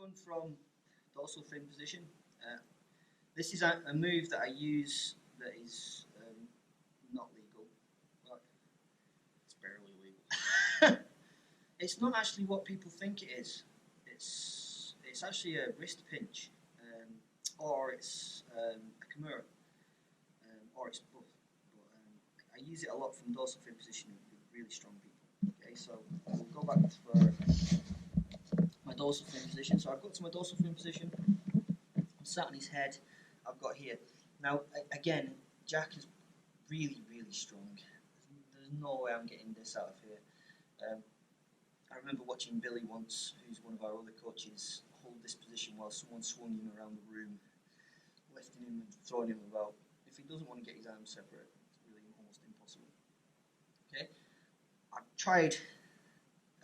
one from dorsal fin position. This is a move that I use that is not legal, but It's barely legal. it's not actually what people think it is. It's actually a wrist pinch, or it's a Kimura, or it's both. But I use it a lot from dorsal fin position with really strong people. Okay, so we'll go back for my dorsal fin position. So I've got to my dorsal fin position. I'm sat on his head. I've got here. Now again, Jack is really strong. There's no way I'm getting this out of here. I remember watching Billy once, who's one of our other coaches, hold this position while someone swung him around the room, lifting him and throwing him about. If he doesn't want to get his arms separate, it's really almost impossible. Okay, I've tried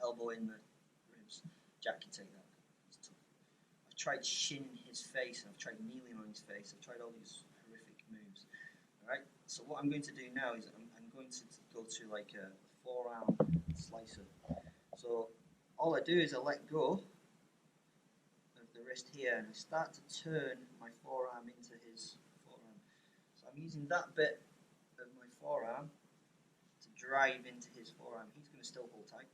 elbow in the ribs. Jack can take that. It's tough. I've tried shinning his face, and I've tried kneeling on his face. I've tried all these horrific moves. Alright, so what I'm going to do now is I'm going to go to like a forearm slicer. So all I do is I let go of the wrist here and I start to turn my forearm into his forearm. So I'm using that bit of my forearm to drive into his forearm. He's going to still hold tight.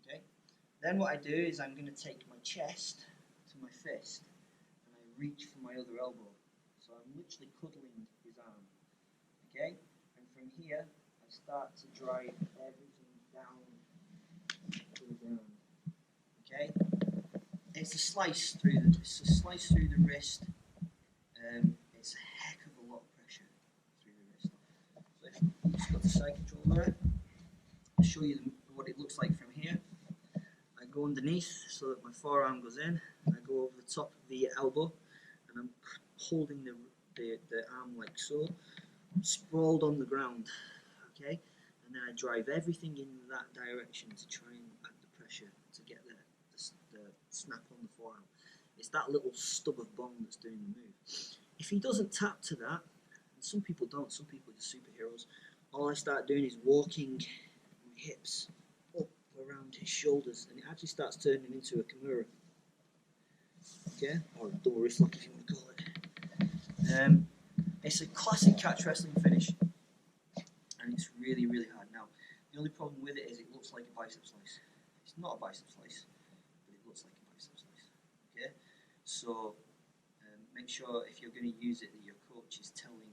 Okay. Then what I do is I'm going to take my chest to my fist and I reach for my other elbow. So I'm literally cuddling his arm. Okay. And from here I start to drive everything down to the ground. Okay, it's a slice through the wrist. It's a heck of a lot of pressure through the wrist. So if you just got the side control there, I'll show you what it looks like from here. I go underneath so that my forearm goes in. I go over the top of the elbow, and I'm holding the arm like so, sprawled on the ground. Okay. And then I drive everything in that direction to try and add the pressure to get the snap on the forearm. It's that little stub of bone that's doing the move. If he doesn't tap to that, and some people don't, some people are just superheroes, all I start doing is walking my hips up around his shoulders, and it actually starts turning into a Kimura. Okay? Or a double wrist lock if you want to call it. It's a classic catch wrestling finish. And it's really hard. Now, the only problem with it is it looks like a bicep slice. It's not a bicep slice, but it looks like a bicep slice. Okay? So, make sure if you're going to use it that your coach is telling